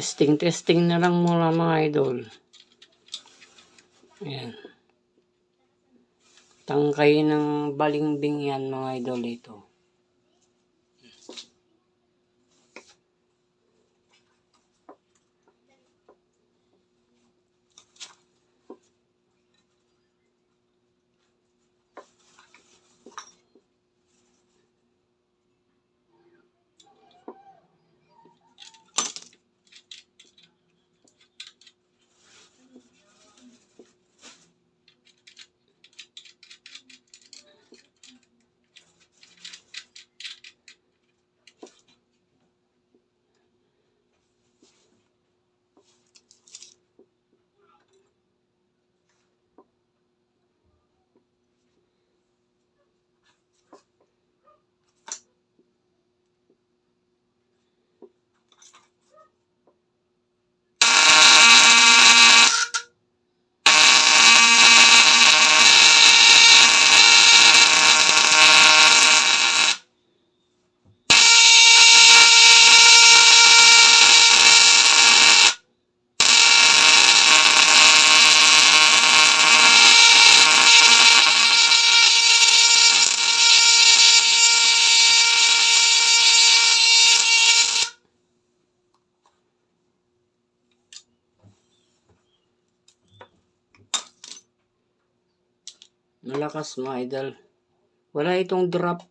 Testing na lang muna mga idol. Ayan. Tangkay ng balimbing yan mga idol ito. Malakas mga idol. Wala itong drop.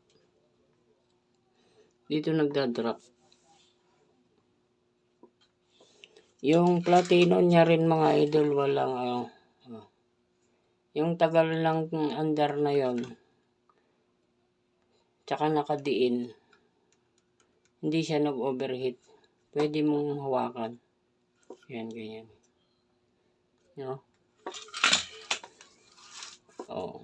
Dito nagda-drop. Yung platino niya rin mga idol walang yung tagal lang under na yon. Tsaka nakadiin. Hindi siya nag-overheat. Pwede mong hawakan. Yan ganyan. No? Oh.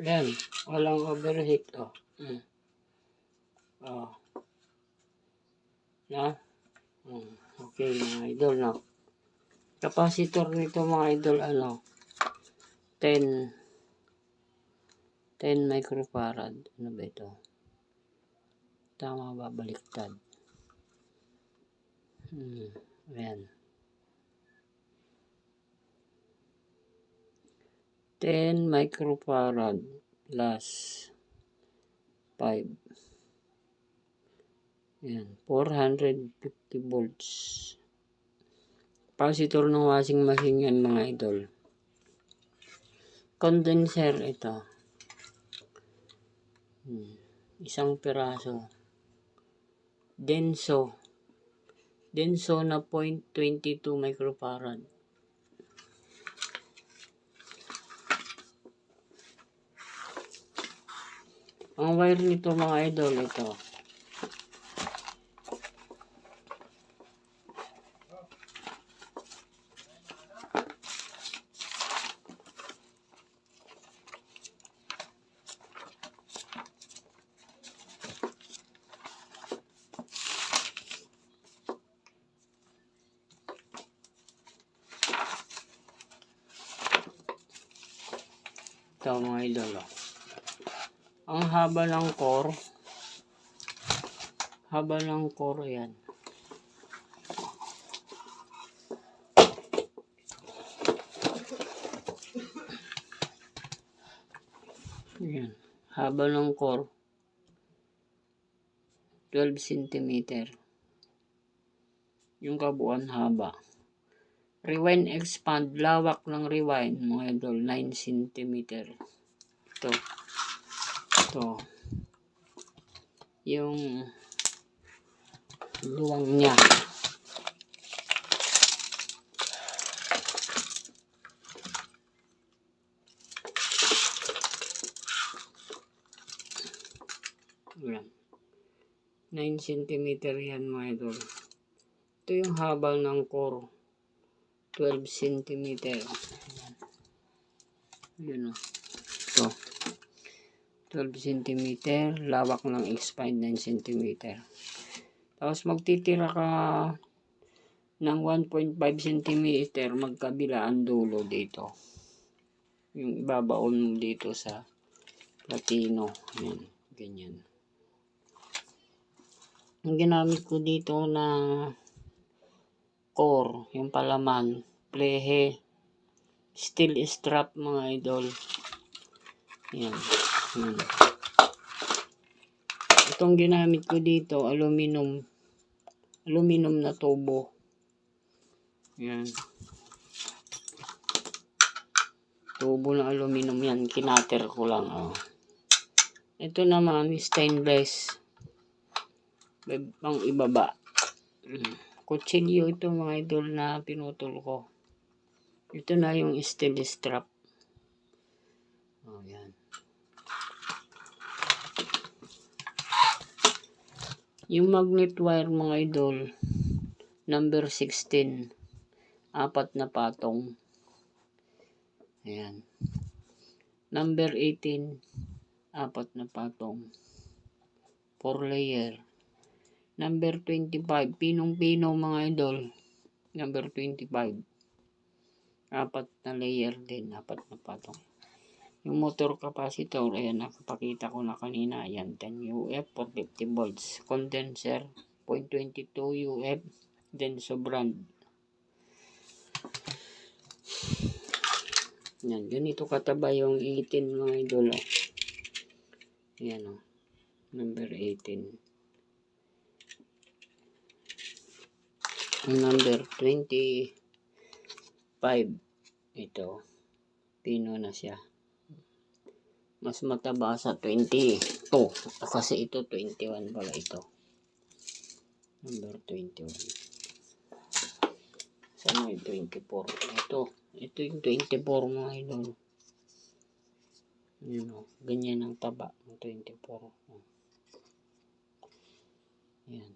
Yan, walang overheat na. Okay mga idol na. Capacitor nito mga idol 10 microfarad. Ano ba ito? Tama ba? Baliktad. Ayan. 10 microfarad plus 5. Ayan. 450 volts. Capacitor ng washing machine yan mga idol. Condenser ito. Isang piraso. Denso na 0.22 microfarad. Ang wire nito mga idol ito. Ito mga idol. Ang haba ng core yan. Yan. Haba ng core 12 cm. Yung kabuuan haba. Rewind expand, lawak ng rewind mga idol 9 cm. Ito yung luwang niya. Ayan. 9 cm yan mga idol. Ito yung haba ng core. 12 cm. Yun o. Ito. 12 cm. Lawak ng X5 9 cm. Tapos magtitira ka ng 1.5 cm magkabila ang dulo dito. Yung ibabaon mo dito sa platino. Yan. Ganyan. Ang ginamit ko dito na core, yung palaman, plehe, steel strap mga idol. Yan. Yan. Itong ginamit ko dito, aluminum na tubo. Yan. Tubo ng aluminum yan, kinater ko lang. Oh. Ito naman, stainless. Pang ibaba. Kutsilyo ito mga idol na pinutol ko. Ito na yung steel strap. Oh, yan. Yung magnet wire mga idol, number 16. 4 na patong. Ayan. Number 18. 4 na patong. 4 layer. Number 25, pinong-pino mga idol. Number 25. 4 na layer din, 4 na patong. Yung motor capacitor, ayan, nakapakita ko na kanina. Ayan, 10 UF, 450 volts. Condenser, 0.22 UF. Denso brand. Ayan, ganito kataba yung 18 mga idol. Ayan o, number 18. Number 25, ito, pino na siya. Mas mataba sa 22, kasi ito 21 pala ito. Number 21. Sana yung 24. Ito yung 24 mga idol. Yun o, ganyan ang taba ng 24. Yan.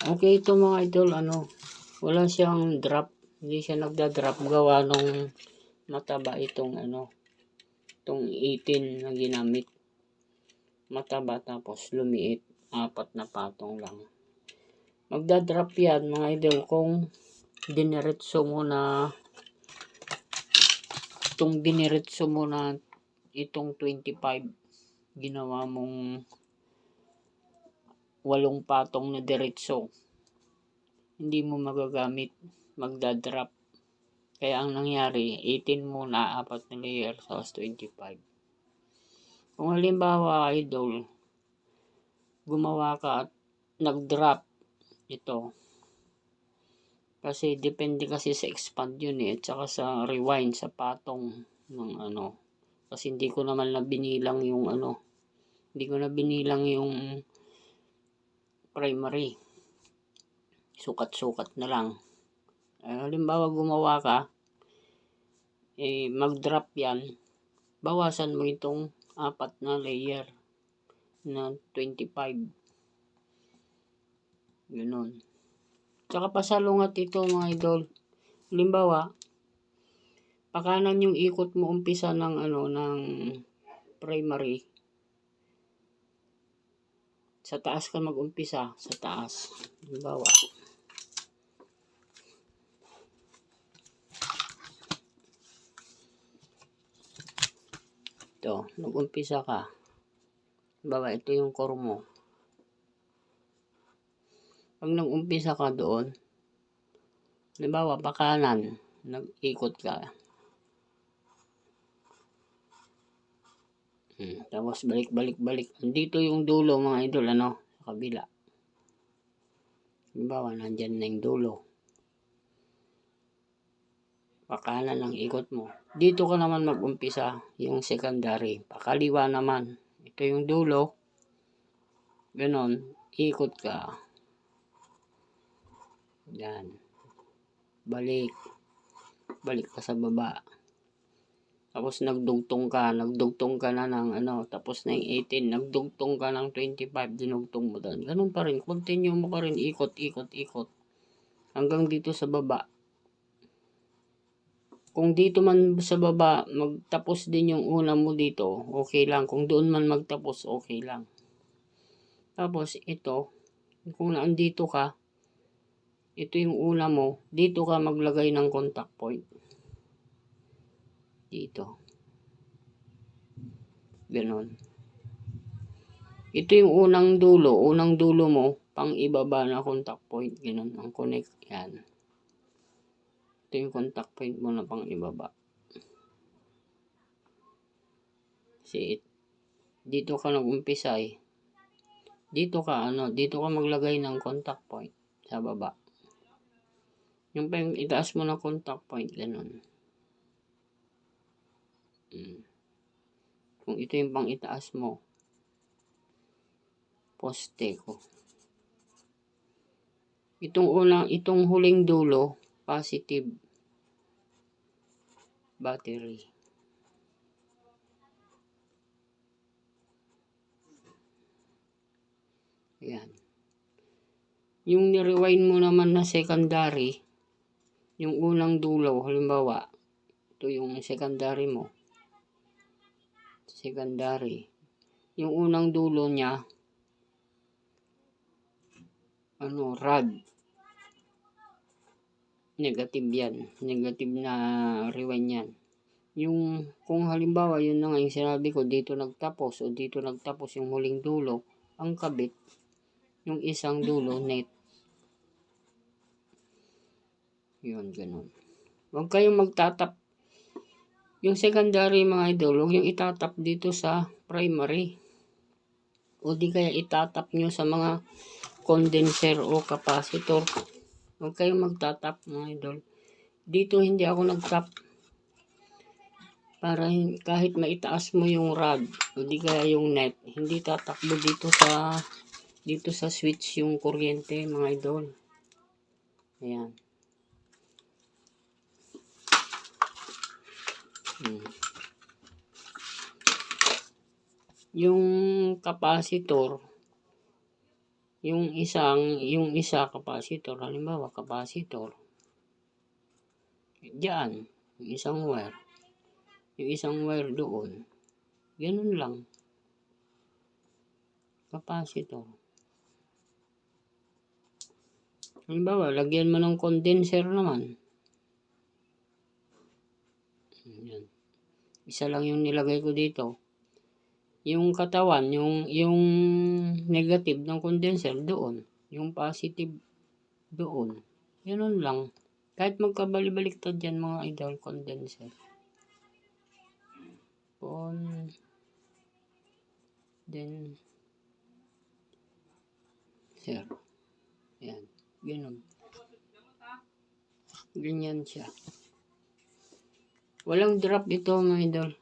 Okay, ito mga idol, wala siyang drop. Hindi siya nagda-drop gawa nung mataba itong itong 18 na ginamit. Mataba tapos lumiit. 4 na patong lang. Magda-drop yan mga idol kung diniretso mo na itong 25 ginawa mong 8 patong na diretso, hindi mo magagamit, magda-drop. Kaya ang nangyari, 18 muna, 4 na layer, tapos 25. Kung halimbawa, idol, gumawa ka at nag-drop ito, kasi depende kasi sa expand yun at saka sa rewind, sa patong ng kasi hindi ko naman na binilang yung hindi ko na binilang yung primary. Sukat-sukat na lang. Halimbawa gumawa ka, mag-drop yan, bawasan mo itong 4 na layer na 25. Ganun. Tsaka pasalungat ito mga idol. Halimbawa, pakanan yung ikot mo umpisa ng ng primary. Sa taas ka mag-umpisa, sa taas. Halimbawa, ito, nag-umpisa ka. Halimbawa, ito yung core mo. Pag nag-umpisa ka doon, halimbawa, pakanan, nag-ikot ka. Tapos balik. Andito yung dulo mga idol, sa kabila. Halimbawa, nandyan na yung dulo. pakanan ang ikot mo. Dito ka naman mag-umpisa, yung secondary. Pakaliwa naman. Ito yung dulo. Ganon, ikot ka. Yan. Balik ka sa baba. Tapos nagdugtong ka na ng tapos na yung 18, nagdugtong ka ng 25, dinugtong mo doon. Ganun pa rin, continue mo pa rin, ikot. Hanggang dito sa baba. Kung dito man sa baba, magtapos din yung una mo dito, okay lang. Kung doon man magtapos, okay lang. Tapos ito, kung naandito ka, ito yung una mo, dito ka maglagay ng contact point. Dito. Ganon. Ito yung unang dulo mo, pang ibaba na contact point. Ganon ang connect. Yan. Ito yung contact point mo na pang ibaba. Kasi dito ka nag-umpisa eh. Dito ka maglagay ng contact point sa baba. Yung pang itaas mo na contact point, ganon. Kung ito yung pang itaas mo, poste ko. Itong huling dulo, positive battery. Ayan. Yung ni-rewind mo naman na secondary, yung unang dulo, halimbawa, ito yung secondary mo. Secondary. Yung unang dulo niya, rad. Negative yan. Negative na rewind yan. Yung, kung halimbawa, yun na nga yung sinabi ko, dito nagtapos yung huling dulo, ang kabit, yung isang dulo, net. Yun, ganun. Huwag kayong magtatap. Yung secondary mga idol, huwag yung itatap dito sa primary. O di kaya itatap nyo sa mga condenser o capacitor. Huwag kayong magtatap mga idol. Dito hindi ako nagtap. Para kahit maitaas mo yung rod o di kaya yung net, hindi tatakbo dito sa switch yung kuryente mga idol. Ayan. Yung capacitor, yung isa capacitor, halimbawa capacitor, diyan, yung isang wire doon, ganun lang, capacitor. Halimbawa, lagyan mo ng condenser naman. Yan. Isa lang yung nilagay ko dito. Yung katawan, yung negative ng condenser doon, yung positive doon. Ganun lang. Kahit magkabali-baliktad yan mga idol, condenser. Condenser. Yan. Ganun. Ganyan siya. Walang drop ito mga idol.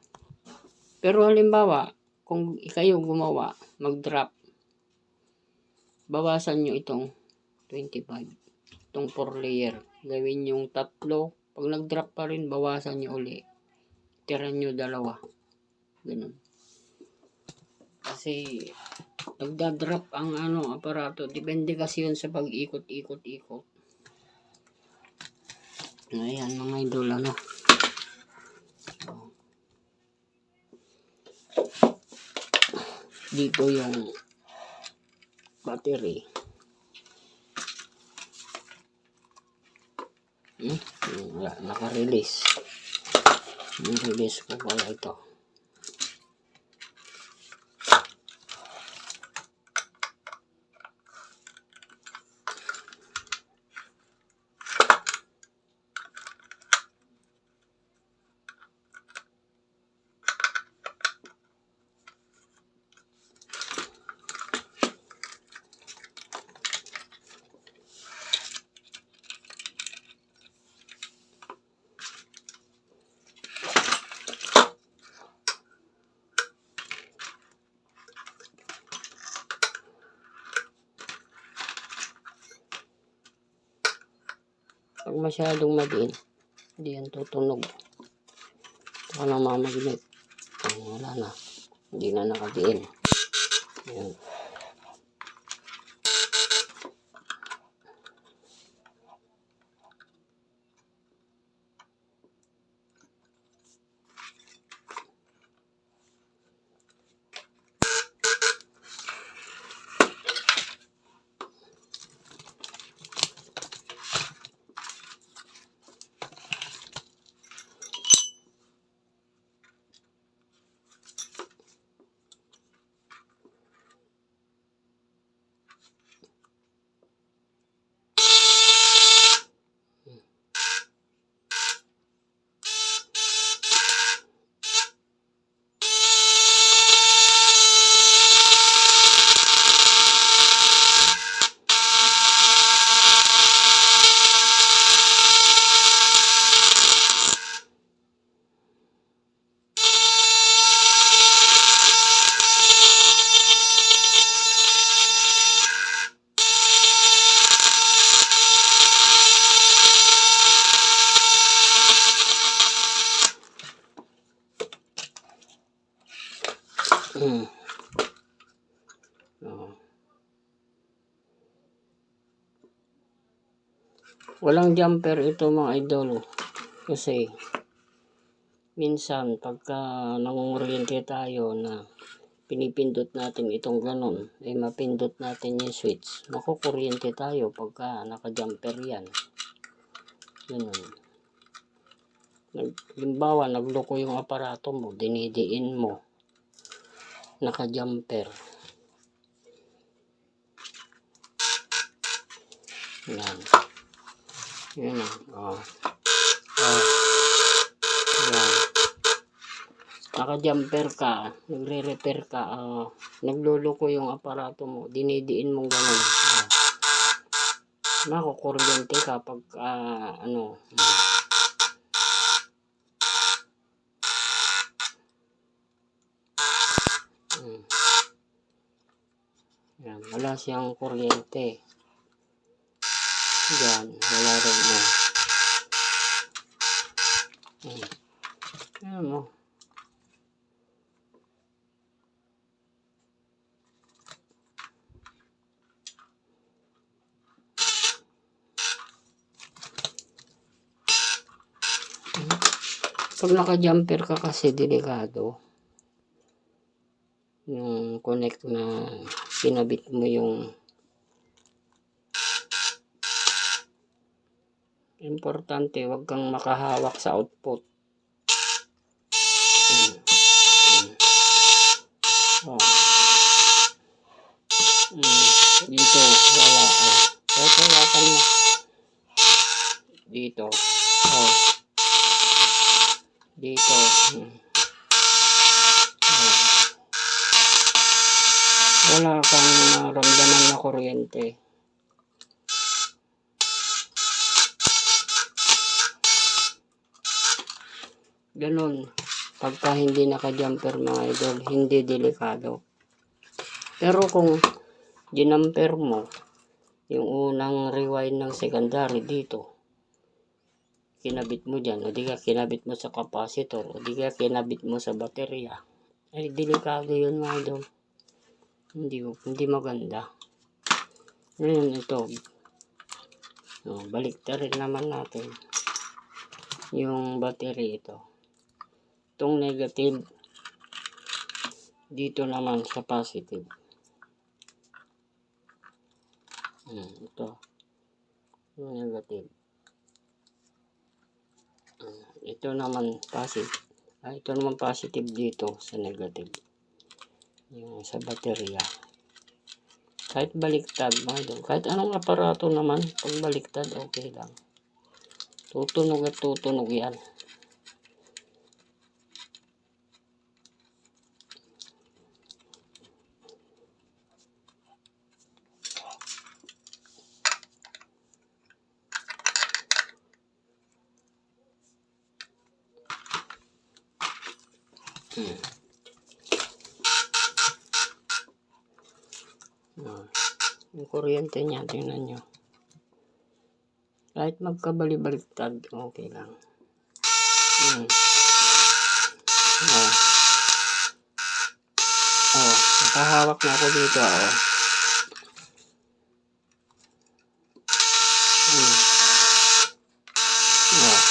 Pero halimbawa, kung kayo gumawa, mag-drop, bawasan nyo itong 25. Itong 4 layer. Gawin yung 3. Pag nag-drop pa rin, bawasan nyo uli. Tiran nyo 2. Ganun. Kasi, nagda-drop ang aparato. Depende kasi yun sa pag-ikot-ikot-ikot. Ayan mga idol, dito yung battery. Naka-release. Release ko pala ito. Pag masyadong madiin, hindi yan tutunog. Ito ka lang mamagnet. Wala na. Hindi na nakadiin. Ayan. Oh. Walang jumper ito mga idol. Kasi minsan pagka nangunguryente tayo na pinipindot natin itong ganon, ay mapindot natin yung switch. Makukuryente tayo pagka naka-jumper yan. Ganun. Halimbawa, nagloko yung aparato mo, dinidiin mo, naka-jumper. Yan. Yan o. Oh. Oh. Yan. Naka-jumper ka, nagre-repair ka, nagluloko yung aparato mo, dinidiin mong ganun. Makukuryente ka pag, yan, wala siyang kuryente. Yan, wala rin mo. Yan mo. Pag naka-jumper ka kasi delikado. Yung connect na pinabit mo yung importante, wag kang makahawak sa output. Oh. Dito, wala. Hawakan mo. Dito. Oh. Dito. Wala kang naramdaman na kuryente. Ganun. Pagka hindi naka-jumper mga idol, hindi delikado. Pero kung ginamper mo, yung unang rewind ng secondary dito, kinabit mo dyan, o di ka kinabit mo sa capacitor, o di ka kinabit mo sa baterya, ay delikado yun mga idol. Hindi maganda. Ngayon ito, baliktarin naman natin yung battery ito. Itong negative, dito naman sa positive. Ito, yung negative. Ito naman positive. Ito naman positive dito sa negative. Yung sa baterya. Kahit baliktad, kahit anong aparato naman, pag baliktad, okay lang. Tutunog at tutunog yan. Yung kuryente niya, tingnan nyo. Kahit magkabali-baliktad, okay lang. Oh. Oh, nakahawak na ako dito. Oh. Oh.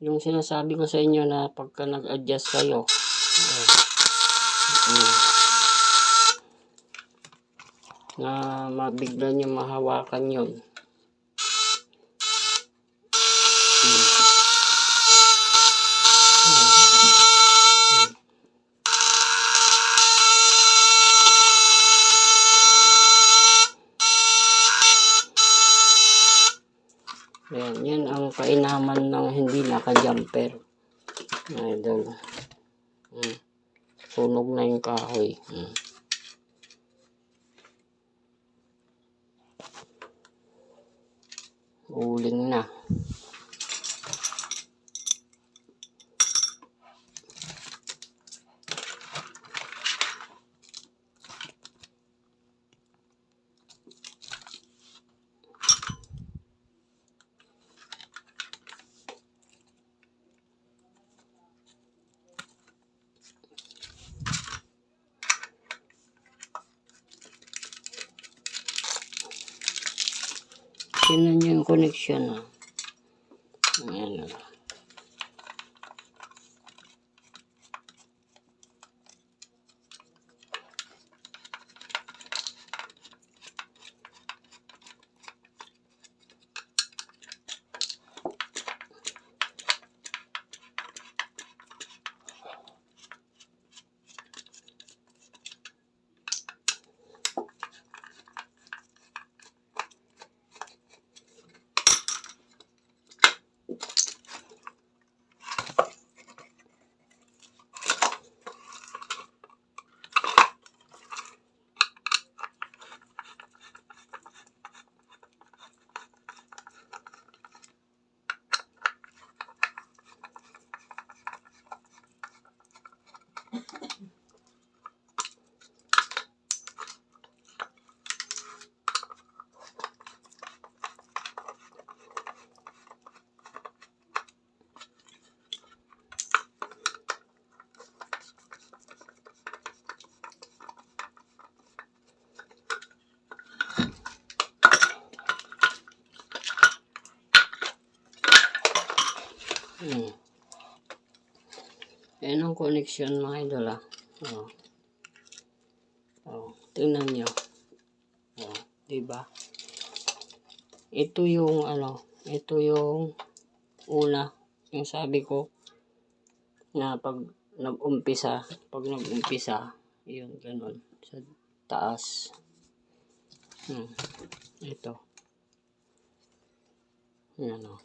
Yung sinasabi ko sa inyo na pagka nag-adjust kayo, na mabigla nyo mahawakan yun. Yan ang kainaman ng hindi naka-jumper. Idol. Sunog na yung kahoy. Uling na. Tingnan nyo yung connection. Ayan. Ayan ang connection mga idol. Tingnan nyo. Diba? Ito yung ito yung una, yung sabi ko na pag nag-umpisa, yun ganun sa taas. Ito. Yan o.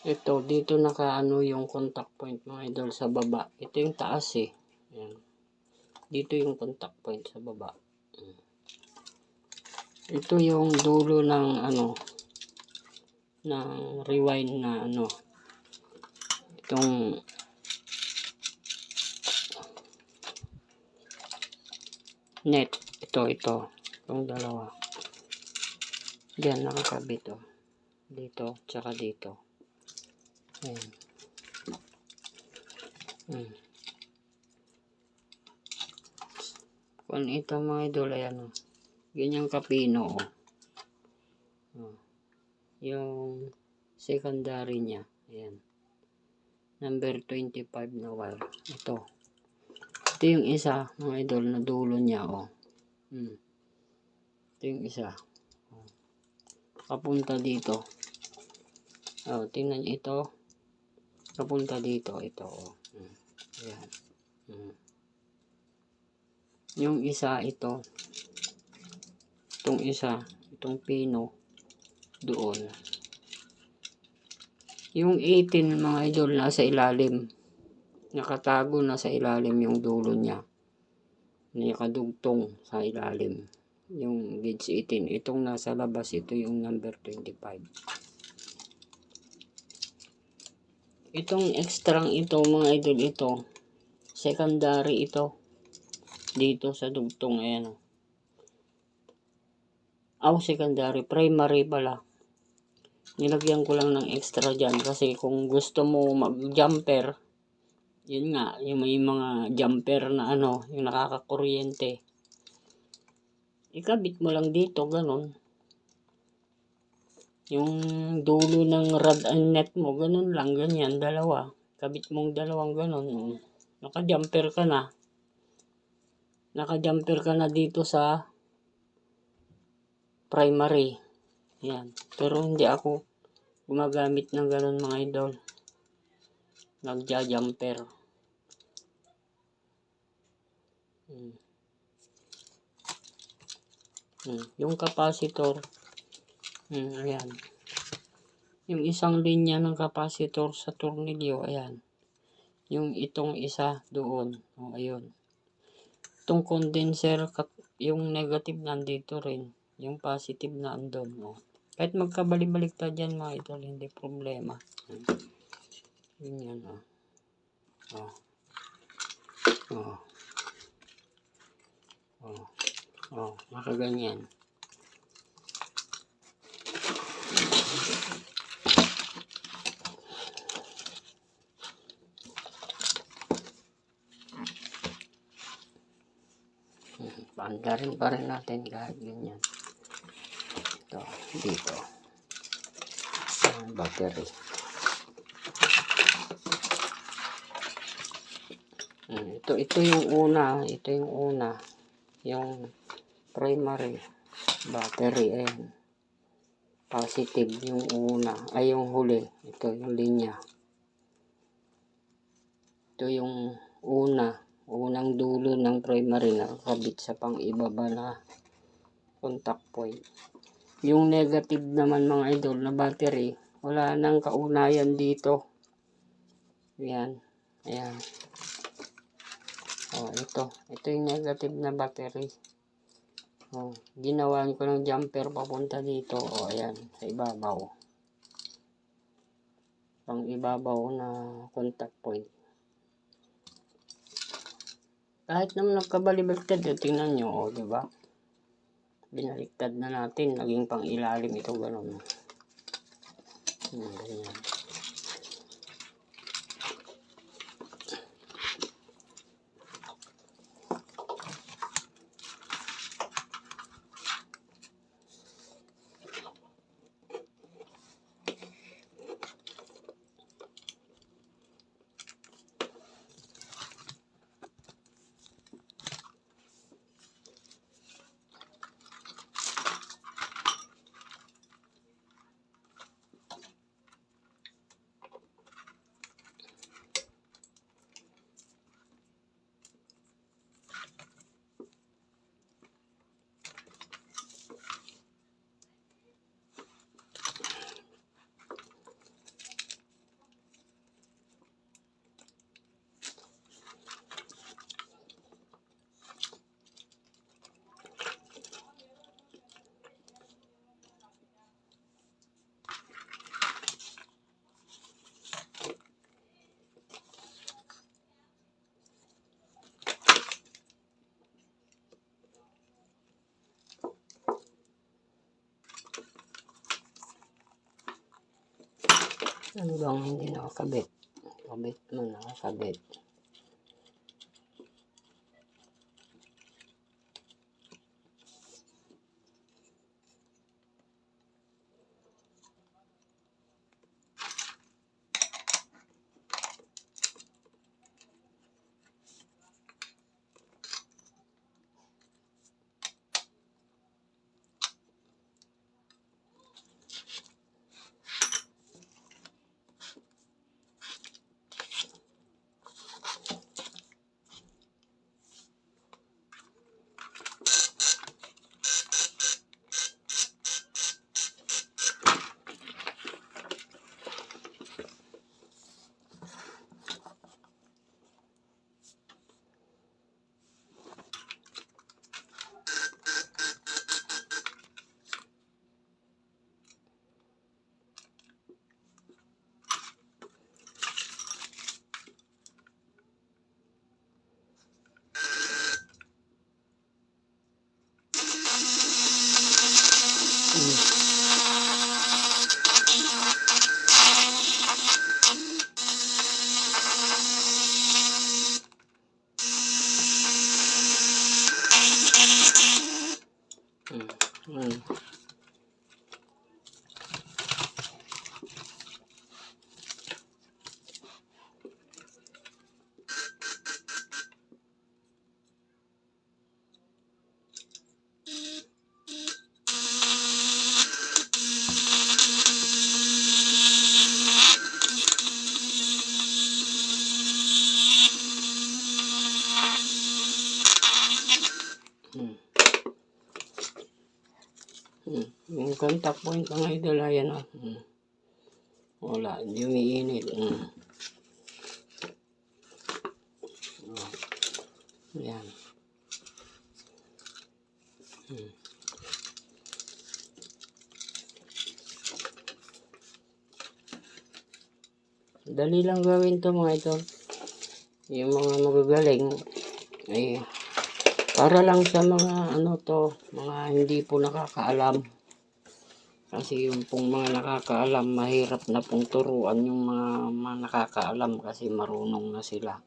Ito, dito nakaano yung contact point mga idol sa baba. Ito yung taas eh. Yan. Dito yung contact point sa baba. Ito yung dulo ng ng rewind na itong net. Ito. Itong dalawa. Diyan nakakabit o. Dito, tsaka dito. Ayan. Kung ito mga idol, ayan o. Ganyang kapino o. Yung secondary niya. Ayan. Number 25 na wire. Ito. Ito yung isa mga idol na dulo niya o. Ito yung isa. Papunta dito. Tingnan nyo ito. Papunta dito. Ito o. Ayan. Yung isa ito. Itong isa. Itong pino. Doon. Yung 18 mga idol nasa ilalim. Nakatago na sa ilalim yung dulo niya. Nakadugtong sa ilalim. Yung gauge 18. Itong nasa labas ito yung number 25. Itong extra ito mga idol, ito secondary ito dito sa dugtong. Ayan o. Secondary, primary pala. Nilagyan ko lang ng extra dyan kasi kung gusto mo mag jumper, yun nga, yung may mga jumper na ano, yung nakakakuryente, ikabit mo lang dito, ganun. Yung dulo ng rod and net mo, ganun lang, ganyan, dalawa. Kabit mong dalawang ganun. Naka-jumper ka na. Naka-jumper ka na dito sa primary. Yan. Pero hindi ako gumagamit ng ganun mga idol. Nagja-jumper. Yung capacitor, ayan. Yung isang linya ng capacitor sa tornilyo, ayan. Yung itong isa doon, ayun. Itong condenser, yung negative nandito rin. Yung positive na andun, Kahit magkabalik-baliktad dyan mga idol, hindi problema. Yun yan, makaganyan. Paandarin pa rin natin kahit ganyan. Ito, dito. Battery. Ito yung una. Ito yung una. Yung primary battery. Ayan. Positive yung una. Ay, yung huli. Ito yung linya. Ito yung unang dulo ng primary na kabit sa pang-ibaba na contact point. Yung negative naman mga idol na battery, wala nang kaunayan dito. Ayan. Ayan. Ito yung negative na battery. Ginawan ko ng jumper papunta dito. Ayan, sa ibabaw. Pang ibabaw na contact point. Kahit naman nagkabaliktad, tingnan nyo, diba? Binaliktad na natin, naging pang ilalim ito, gano'n. Ganyan. Ano bang hindi nakakabit? Kabit mo, nakakabit. contact point mga idol. Ayan o. Wala, hindi umiinit. Ayan. Dali lang gawin to mga idol. Yung mga magagaling ay para lang sa mga ano to, mga hindi po nakakaalam. Kasi yung pong mga nakakaalam, mahirap na pong turuan yung mga nakakaalam kasi marunong na sila.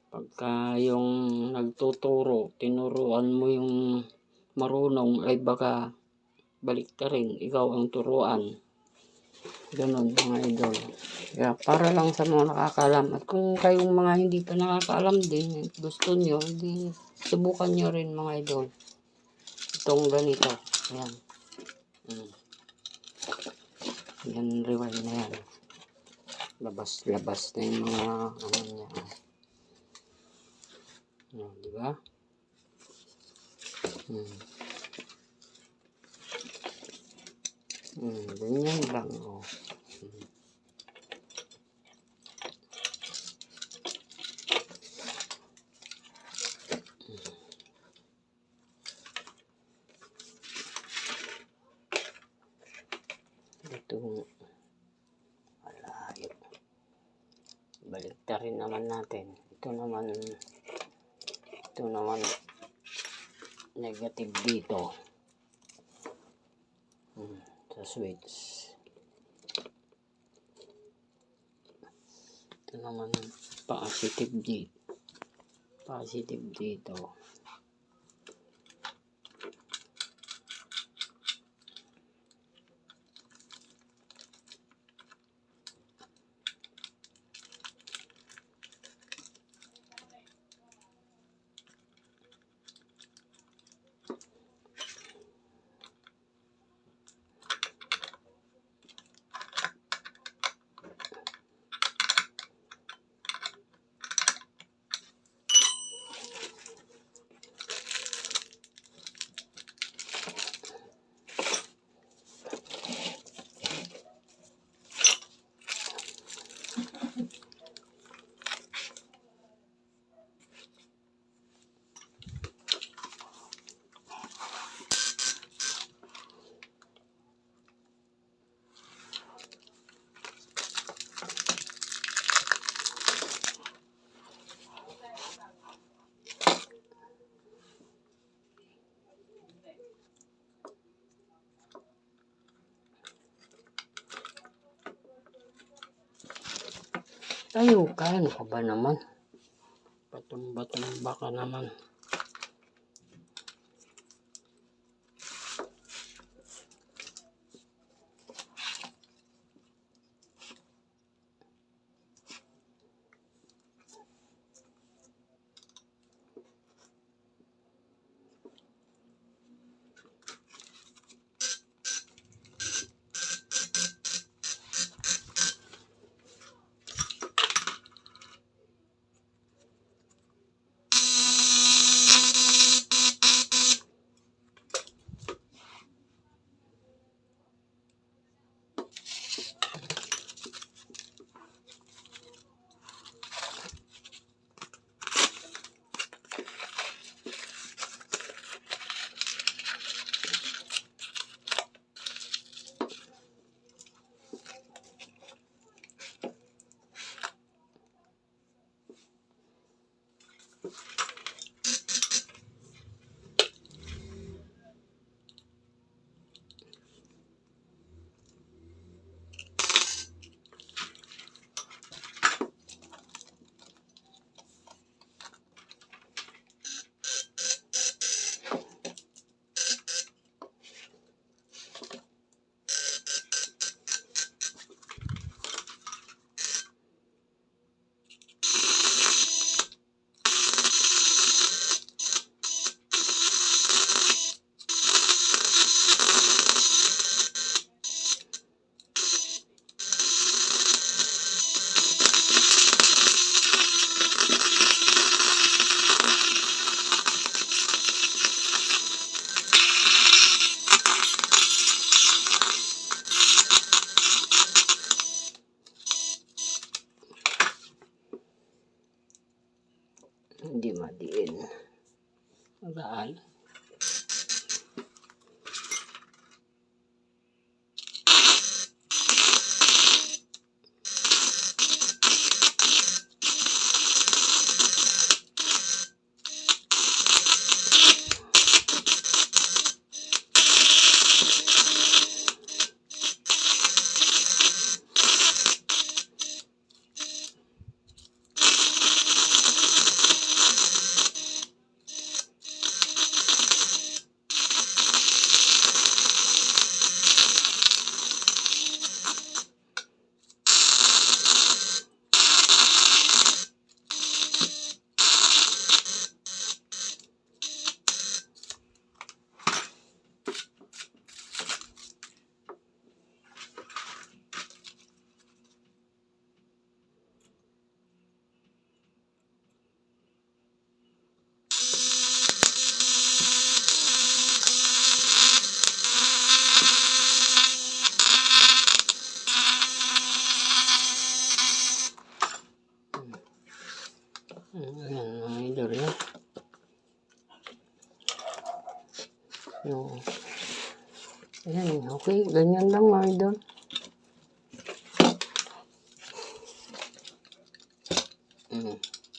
Pagka yung nagtuturo, tinuruan mo yung marunong, ay baka balik ka rin, ikaw ang turuan. Ganon mga idol. Kaya para lang sa mga nakakaalam. At kung kayong mga hindi pa nakakaalam din, gusto nyo, hindi subukan nyo rin mga idol. Itong ganito. Ayan. Yan, rewind na yan. Labas na yung mga ano niya. Diba? Ganyan lang. Ito, malayo. Balik na rin naman natin. Ito naman negative dito. Sa switch. Ito naman positive dito. Tayo ka, ano ka ba naman? Batumba ka naman. Hindi madiin. Magaan. Ayan mga idol na. Ayan, okay. Ganyan lang mga idol.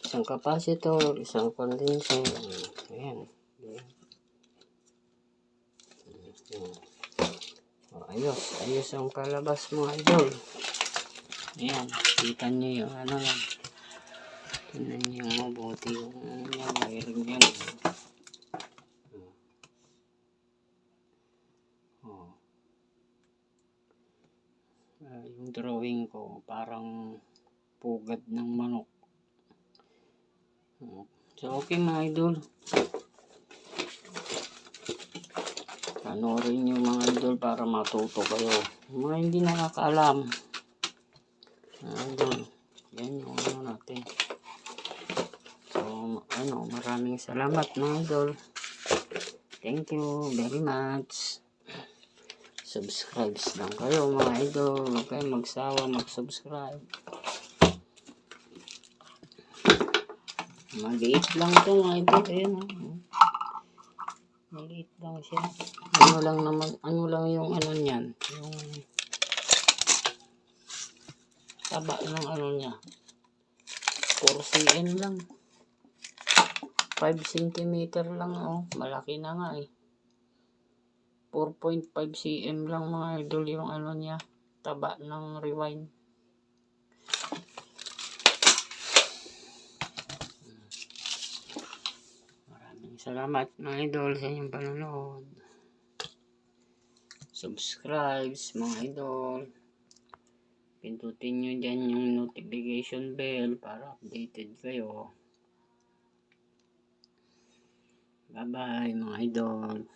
Isang capacitor, isang condenser. Ayan. Ayos ang palabas mga idol. Ayan, kita nyo yung ano yan. Tingnan nyo mabuti yung wiring yan. Yung drawing ko parang pugad ng manok. So okay mga idol. Panoorin nyo mga idol para matuto kayo. Mga hindi nakakaalam. Idol, yan yung ano natin. So maraming salamat mga idol. Thank you very much. Subscribe lang kayo mga idol. Huwag kayong magsawa mag-subscribe. Maliit lang ito mga idol. Ayan, maliit lang siya. Ano lang yung ano niyan. Yung taba ng ano niya. 4 cm lang. 5 cm lang malaki na nga 4.5 cm lang mga idol yung ano niya, taba ng rewind. Maraming salamat mga idol sa inyong panonood. Subscribe mga idol. Pindutin nyo dyan yung notification bell para updated kayo. Bye bye mga idol.